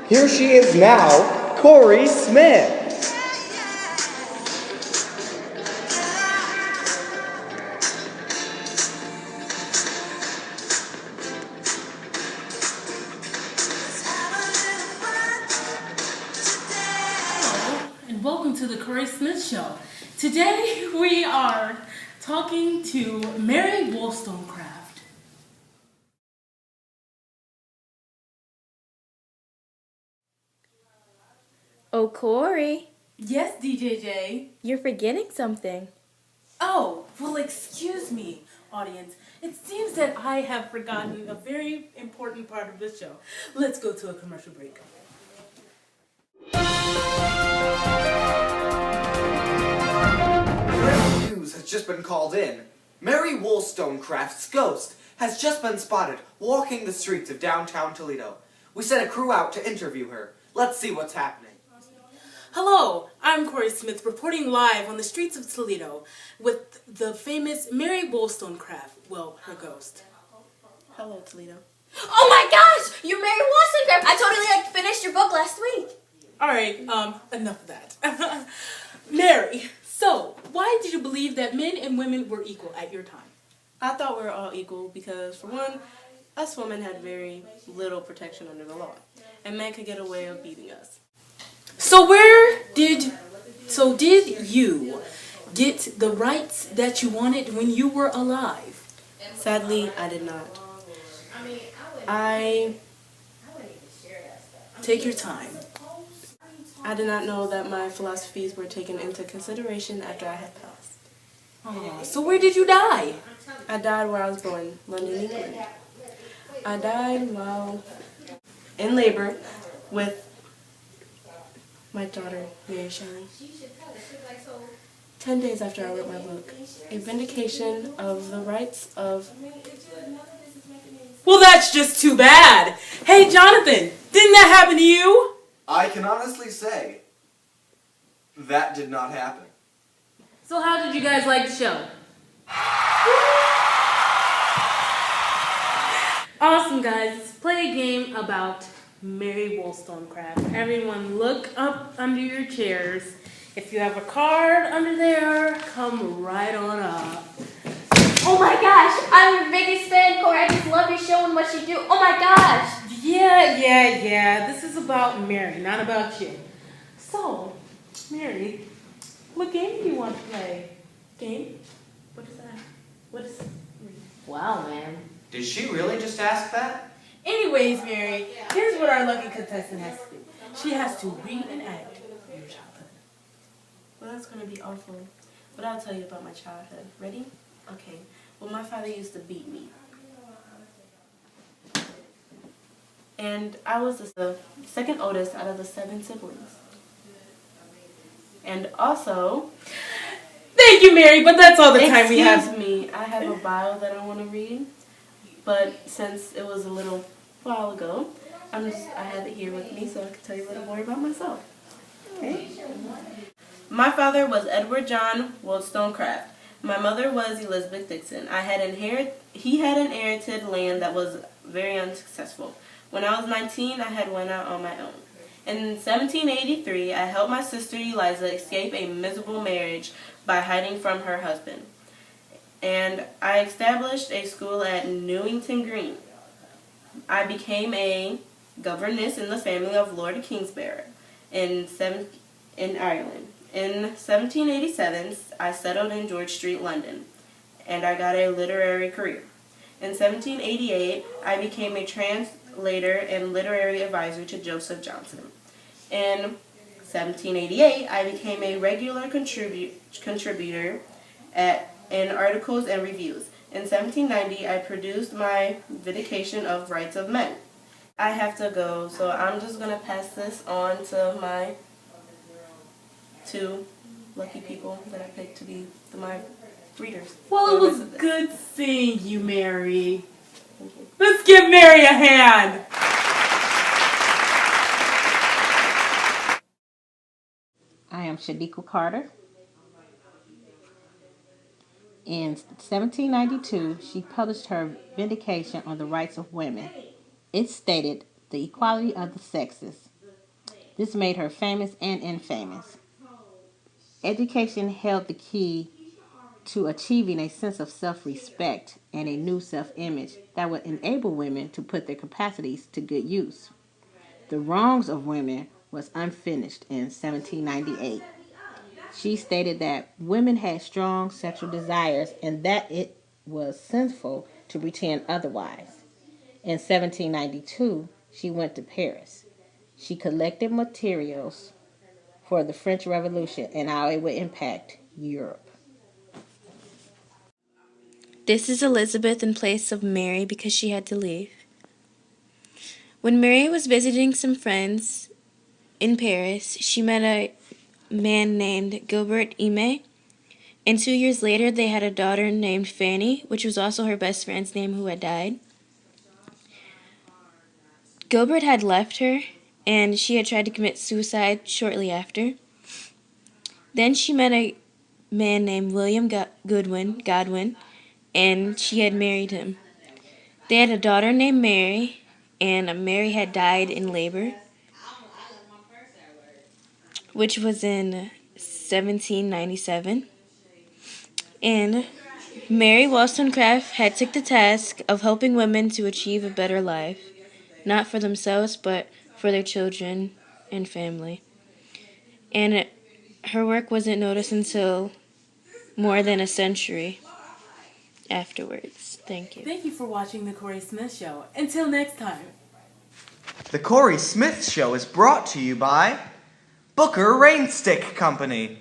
Here she is now, Coree Smith. And welcome to the Coree Smith Show. Today we are talking to Mary Wollstonecraft. Oh, Corey. Yes, DJJ. You're forgetting something. Oh, well, excuse me, audience. It seems that I have forgotten a very important part of this show. Let's go to a commercial break. Breaking news has just been called in. Mary Wollstonecraft's ghost has just been spotted walking the streets of downtown Toledo. We sent a crew out to interview her. Let's see what's happening. Hello, I'm Coree Smith reporting live on the streets of Toledo with the famous Mary Wollstonecraft, well, her ghost. Hello, Toledo. Oh my gosh! You're Mary Wollstonecraft! I totally finished your book last week. Alright, enough of that. Mary, so, why did you believe that men and women were equal at your time? I thought we were all equal because, for one, us women had very little protection under the law, and men could get away with beating us. So did you get the rights that you wanted when you were alive? Sadly, I did not. Take your time. I did not know that my philosophies were taken into consideration after I had passed. Oh, so where did you die? I died where I was born, London, England. I died while in labor with my daughter, Mary Shelley. 10 days after I wrote my book, a vindication of the rights of... Well, that's just too bad. Hey, Jonathan, didn't that happen to you? I can honestly say, that did not happen. So how did you guys like the show? Awesome, guys. Let's play a game about Mary Wollstonecraft. Everyone look up under your chairs. If you have a card under there, come right on up. Oh my gosh! I'm your biggest fan, Corey. I just love your show and what you do. Oh my gosh! Yeah. This is about Mary, not about you. So, Mary, what game do you want to play? Game? What is that? What is... Wow, man. Did she really just ask that? Anyways, Mary, here's what our lucky contestant has to do. She has to reenact your childhood. Well, that's going to be awful. But I'll tell you about my childhood. Ready? Okay. Well, my father used to beat me. And I was the second oldest out of the 7 siblings. And also... Thank you, Mary, but that's all the time we have. Excuse me, I have a bio that I want to read. But since it was a little while ago, I had it here with me so I could tell you a little more about myself. Okay? My father was Edward John Wollstonecraft. My mother was Elizabeth Dixon. He had inherited land that was very unsuccessful. When I was 19, I had went out on my own. In 1783, I helped my sister Eliza escape a miserable marriage by hiding from her husband. And I established a school at Newington Green. I became a governess in the family of Lord Kingsbarrow in Ireland. In 1787, I settled in George Street, London, and I got a literary career. In 1788, I became a translator and literary advisor to Joseph Johnson. In 1788, I became a regular contributor in articles and reviews. In 1790, I produced my Vindication of Rights of Men. I have to go, so I'm just going to pass this on to my 2 lucky people that I picked to be my readers. Well, it was good seeing you, Mary. Thank you. Let's give Mary a hand. I am Shaniqua Carter. In 1792, she published her Vindication on the Rights of Women. It stated the equality of the sexes. This made her famous and infamous. Education held the key to achieving a sense of self-respect and a new self-image that would enable women to put their capacities to good use. The Wrongs of Women was unfinished in 1798. She stated that women had strong sexual desires and that it was sinful to pretend otherwise. In 1792, she went to Paris. She collected materials for the French Revolution and how it would impact Europe. This is Elizabeth in place of Mary because she had to leave. When Mary was visiting some friends in Paris, she met a man named Gilbert Emia, and 2 years later they had a daughter named Fanny, which was also her best friend's name, who had died. Gilbert had left her, and she had tried to commit suicide shortly after. Then she met a man named William Godwin, and she had married him. They had a daughter named Mary, and Mary had died in labor, which was in 1797. And Mary Wollstonecraft had took the task of helping women to achieve a better life, not for themselves, but for their children and family. And her work wasn't noticed until more than a century afterwards. Thank you. Thank you for watching The Coree Smith Show. Until next time. The Coree Smith Show is brought to you by Booker Rainstick Company.